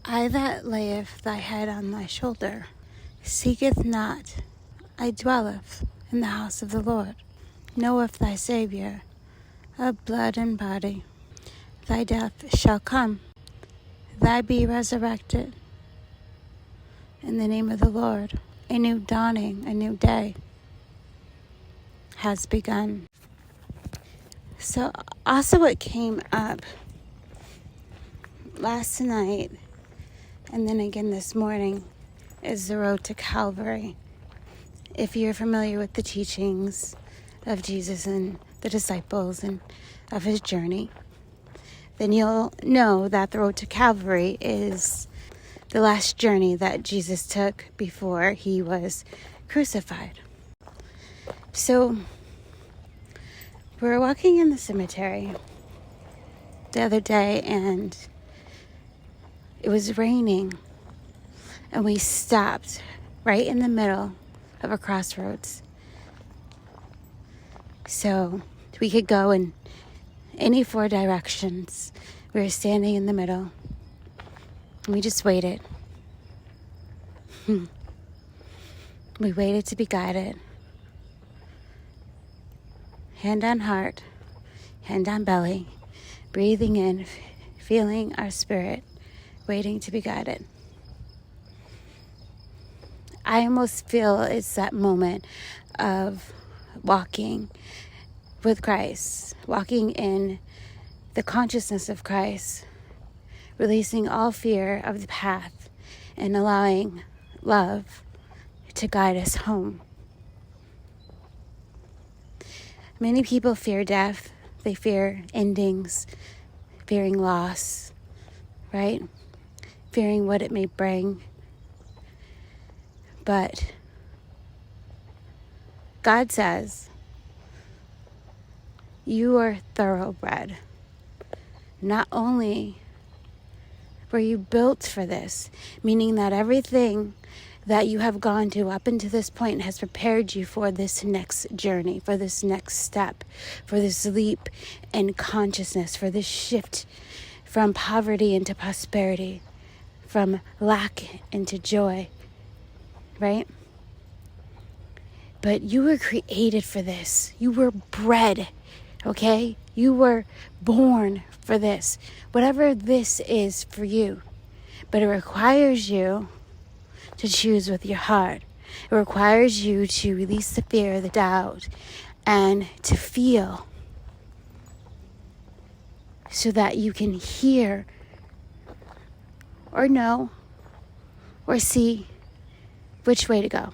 I that layeth thy head on thy shoulder, seeketh not, I dwelleth in the house of the Lord, knoweth thy Saviour, of blood and body. Thy death shall come, thy be resurrected. In the name of the Lord, a new dawning, a new day has begun. So also what came up last night and then again this morning is the road to Calvary. If you're familiar with the teachings of Jesus and the disciples and of his journey, then you'll know that the road to Calvary is the last journey that Jesus took before he was crucified. So we were walking in the cemetery the other day, and it was raining, and we stopped right in the middle of a crossroads so we could go in any four directions. We were standing in the middle, and we just waited. We waited to be guided. Hand on heart, hand on belly, breathing in, feeling our spirit, waiting to be guided. I almost feel it's that moment of walking with Christ, walking in the consciousness of Christ, releasing all fear of the path and allowing love to guide us home. Many people fear death. They fear endings, fearing loss, right? Fearing what it may bring. But God says, you are thoroughbred. Not only were you built for this, meaning that everything that you have gone to up until this point has prepared you for this next journey, for this next step, for this leap in consciousness, for this shift from poverty into prosperity, from lack into joy, right? But you were created for this. You were bred, okay? You were born for this. Whatever this is for you. But it requires you to choose with your heart. It requires you to release the fear, the doubt, and to feel so that you can hear or know or see which way to go.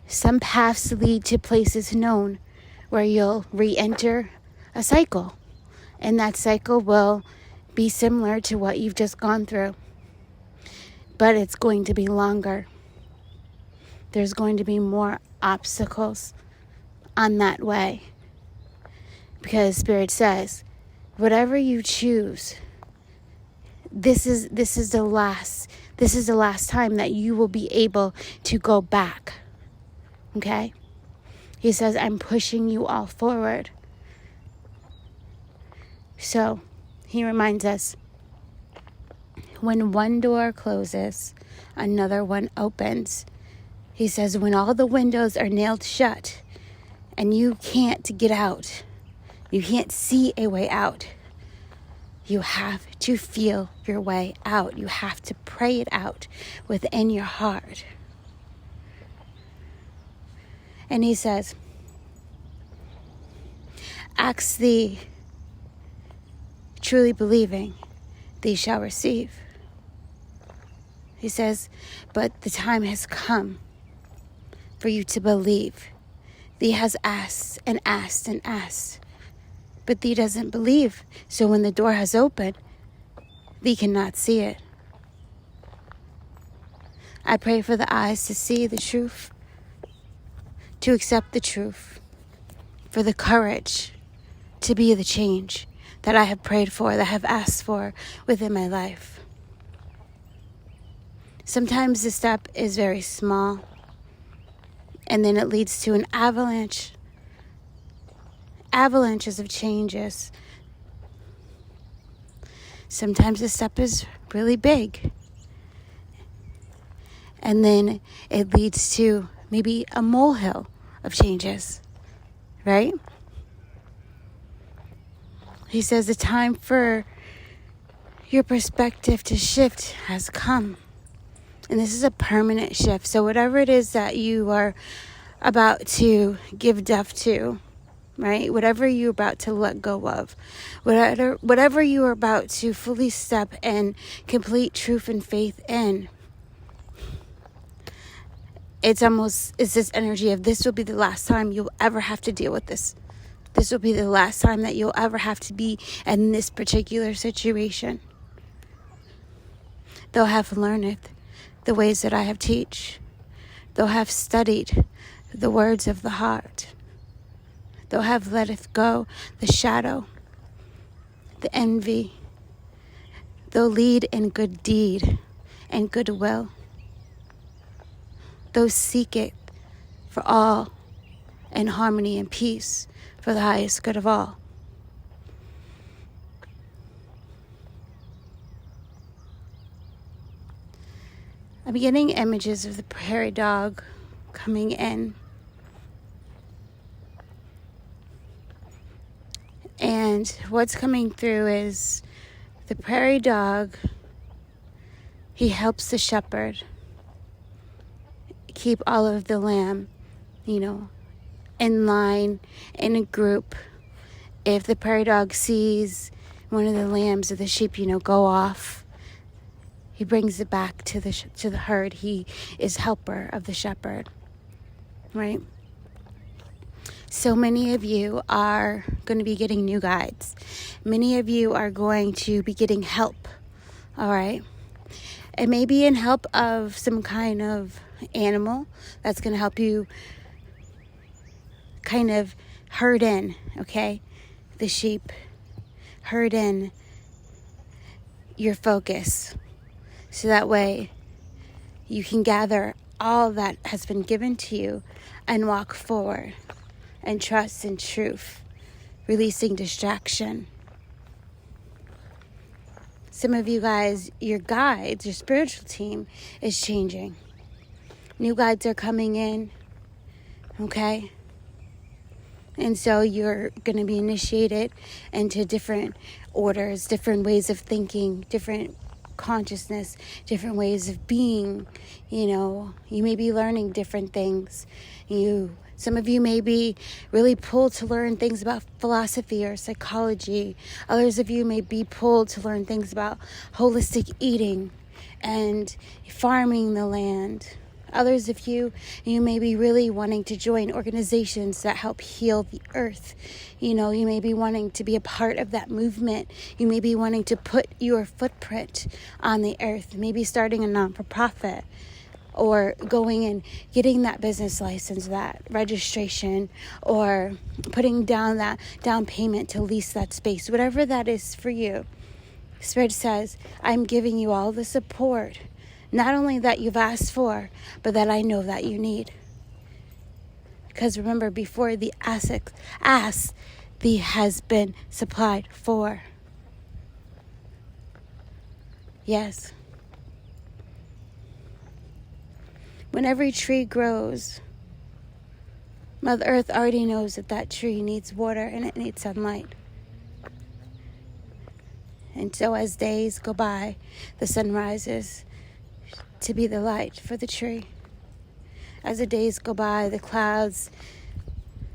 Some paths lead to places known where you'll re-enter a cycle, and that cycle will be similar to what you've just gone through. But it's going to be longer. There's going to be more obstacles on that way. Because Spirit says, whatever you choose, this is the last time that you will be able to go back. Okay? He says, I'm pushing you all forward. So, he reminds us, when one door closes, another one opens. He says, when all the windows are nailed shut and you can't get out, you can't see a way out, you have to feel your way out. You have to pray it out within your heart. And he says, ask thee, truly believing, thee shall receive. He says, but the time has come for you to believe. Thee has asked and asked and asked, but thee doesn't believe. So when the door has opened, thee cannot see it. I pray for the eyes to see the truth, to accept the truth, for the courage to be the change that I have prayed for, that I have asked for within my life. Sometimes the step is very small, and then it leads to an avalanches of changes. Sometimes the step is really big. And then it leads to maybe a molehill of changes, right? He says the time for your perspective to shift has come. And this is a permanent shift. So whatever it is that you are about to give death to, right? Whatever you're about to let go of, whatever you are about to fully step in complete truth and faith in, it's this energy of this will be the last time you'll ever have to deal with this. This will be the last time that you'll ever have to be in this particular situation. They'll have learned the ways that I have teach. They'll have studied the words of the heart. They'll have let go the shadow, the envy. They'll lead in good deed and goodwill. They'll seek it for all in harmony and peace for the highest good of all. I'm getting images of the prairie dog coming in. And what's coming through is the prairie dog, he helps the shepherd keep all of the lamb, in line, in a group. If the prairie dog sees one of the lambs or the sheep, go off, he brings it back to the herd. He is helper of the shepherd, right? So many of you are going to be getting new guides. Many of you are going to be getting help, all right? It may be in help of some kind of animal that's going to help you kind of herd in, okay? The sheep, herd in your focus. So that way you can gather all that has been given to you and walk forward and trust in truth, releasing distraction. Some of you guys, your guides, your spiritual team is changing. New guides are coming in, okay? And so you're going to be initiated into different orders, different ways of thinking, different consciousness, different ways of being. You may be learning different things. Some of you may be really pulled to learn things about philosophy or psychology. Others of you may be pulled to learn things about holistic eating and farming the land. Others of you may be really wanting to join organizations that help heal the earth. You may be wanting to be a part of that movement. You may be wanting to put your footprint on the earth, maybe starting a non-for-profit or going and getting that business license, that registration, or putting down that down payment to lease that space. Whatever that is for you, Spirit says, I'm giving you all the support. Not only that you've asked for, but that I know that you need. Because remember, before the ask, the has been supplied for. Yes. When every tree grows, Mother Earth already knows that tree needs water and it needs sunlight. And so as days go by, the sun rises to be the light for the tree. As the days go by, the clouds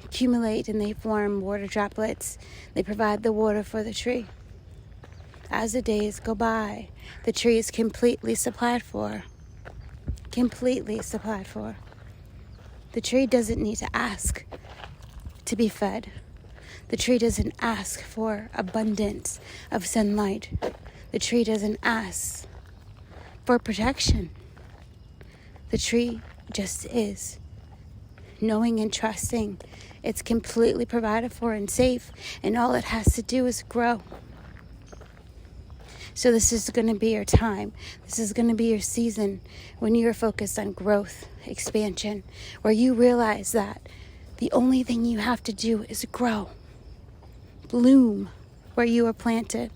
accumulate and they form water droplets. They provide the water for the tree. As the days go by, the tree is completely supplied for. Completely supplied for. The tree doesn't need to ask to be fed. The tree doesn't ask for abundance of sunlight. The tree doesn't ask for protection. The tree just is, knowing and trusting it's completely provided for and safe, and all it has to do is grow. So this is going to be your time. This is going to be your season when you're focused on growth, expansion, where you realize that the only thing you have to do is grow, bloom where you are planted.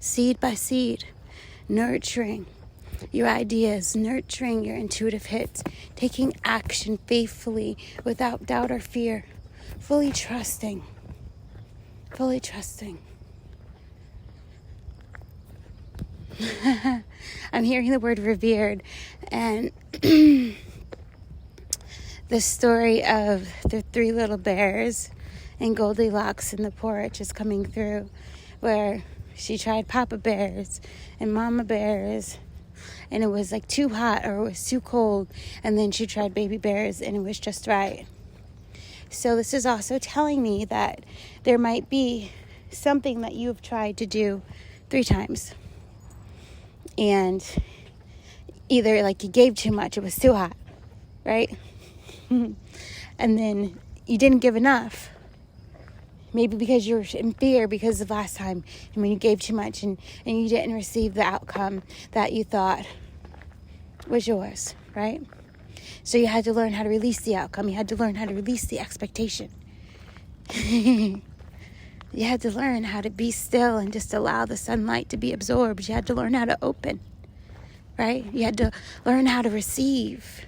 seed by seed, nurturing your ideas, nurturing your intuitive hits, taking action faithfully without doubt or fear, fully trusting. I'm hearing the word revered, and the story of the three little bears and Goldilocks in the porch is coming through, where she tried Papa Bears and Mama Bears, and it was like too hot or it was too cold, and then she tried Baby Bears and it was just right. So this is also telling me that there might be something that you've tried to do 3 times, and either like you gave too much, it was too hot, right? And then you didn't give enough. Maybe because you were in fear because of last time, and when you gave too much and you didn't receive the outcome that you thought was yours, right? So you had to learn how to release the outcome. You had to learn how to release the expectation. You had to learn how to be still and just allow the sunlight to be absorbed. You had to learn how to open, right? You had to learn how to receive.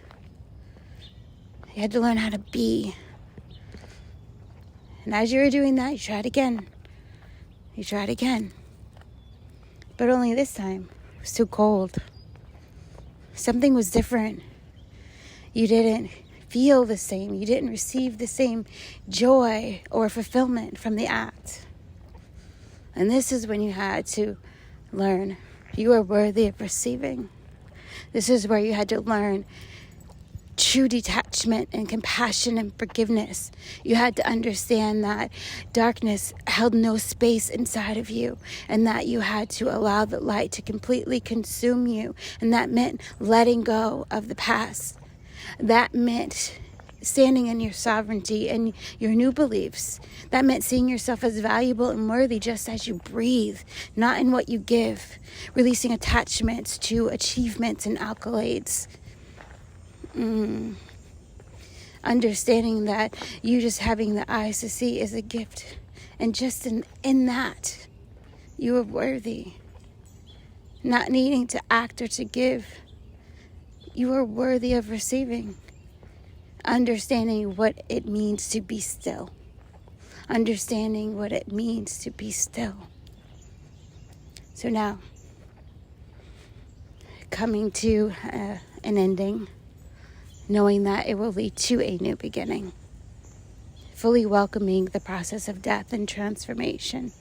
You had to learn how to be. And as you were doing that, you tried again. You tried again. But only this time, it was too cold. Something was different. You didn't feel the same. You didn't receive the same joy or fulfillment from the act. And this is when you had to learn you are worthy of receiving. This is where you had to learn true detachment and compassion and forgiveness. You had to understand that darkness held no space inside of you, and that you had to allow the light to completely consume you. And that meant letting go of the past. That meant standing in your sovereignty and your new beliefs. That meant seeing yourself as valuable and worthy just as you breathe, not in what you give. Releasing attachments to achievements and accolades. Understanding that you just having the eyes to see is a gift. And just in that, you are worthy. Not needing to act or to give. You are worthy of receiving. Understanding what it means to be still. Understanding what it means to be still. So now, coming to an ending, knowing that it will lead to a new beginning. Fully welcoming the process of death and transformation.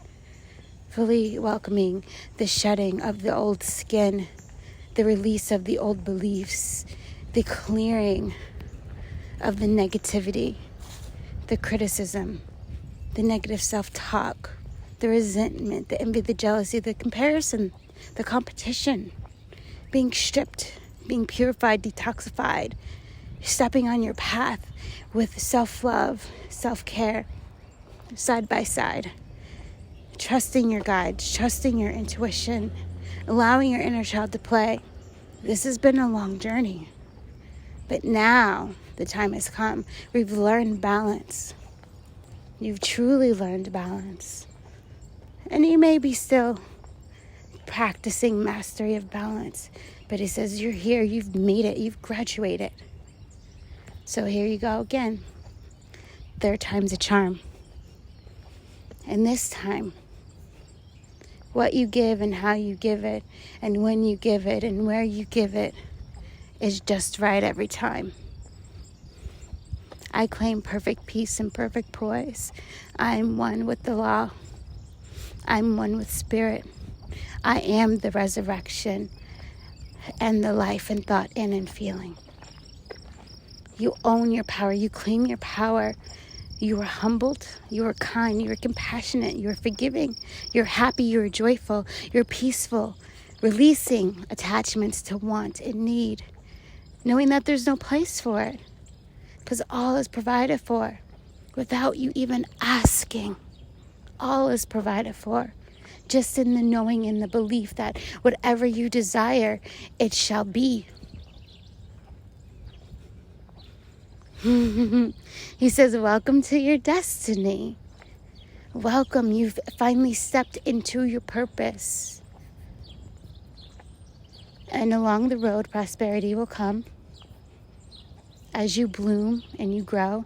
Fully welcoming the shedding of the old skin, the release of the old beliefs, the clearing of the negativity, the criticism, the negative self-talk, the resentment, the envy, the jealousy, the comparison, the competition, being stripped, being purified, detoxified, stepping on your path with self-love, self-care, side by side, trusting your guides, trusting your intuition, allowing your inner child to play. This has been a long journey, but now the time has come. We've learned balance. You've truly learned balance. And you may be still practicing mastery of balance, but it says you're here, you've made it, you've graduated. So here you go again. 3rd time's a charm. And this time, what you give and how you give it, and when you give it and where you give it, is just right every time. I claim perfect peace and perfect poise. I'm one with the law. I'm one with spirit. I am the resurrection and the life and thought in and feeling. You own your power. You claim your power. You are humbled. You are kind. You are compassionate. You are forgiving. You're happy. You are joyful. You're peaceful. Releasing attachments to want and need. Knowing that there's no place for it. Because all is provided for without you even asking. All is provided for. Just in the knowing and the belief that whatever you desire, it shall be. He says, welcome to your destiny. Welcome, you've finally stepped into your purpose. And along the road, prosperity will come as you bloom and you grow,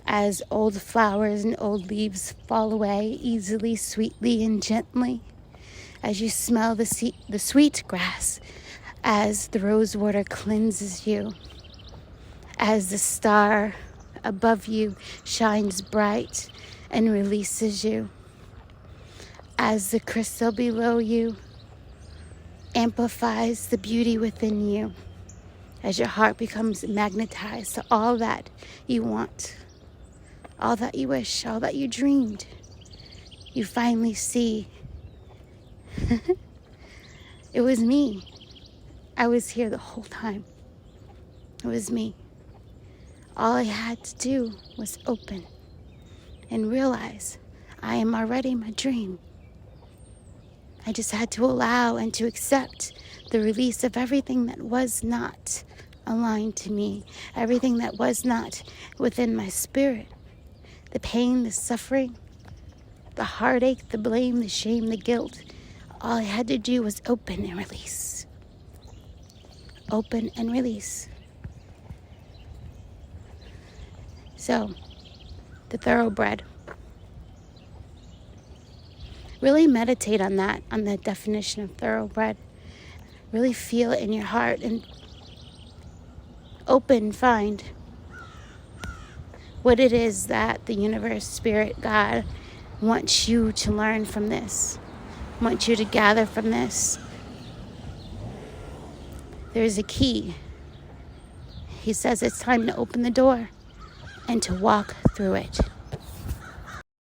as old flowers and old leaves fall away easily, sweetly, and gently, as you smell the sweet grass, as the rose water cleanses you, as the star above you shines bright and releases you, as the crystal below you amplifies the beauty within you, as your heart becomes magnetized to all that you want, all that you wish, all that you dreamed, you finally see, it was me. I was here the whole time. It was me. All I had to do was open and realize I am already my dream. I just had to allow and to accept the release of everything that was not aligned to me, everything that was not within my spirit. The pain, the suffering, the heartache, the blame, the shame, the guilt. All I had to do was open and release. Open and release. So, the thoroughbred. Really meditate on that, on the definition of thoroughbred. Really feel it in your heart and find what it is that the universe, spirit, God wants you to learn from this, wants you to gather from this. There's a key. He says it's time to open the door and to walk through it.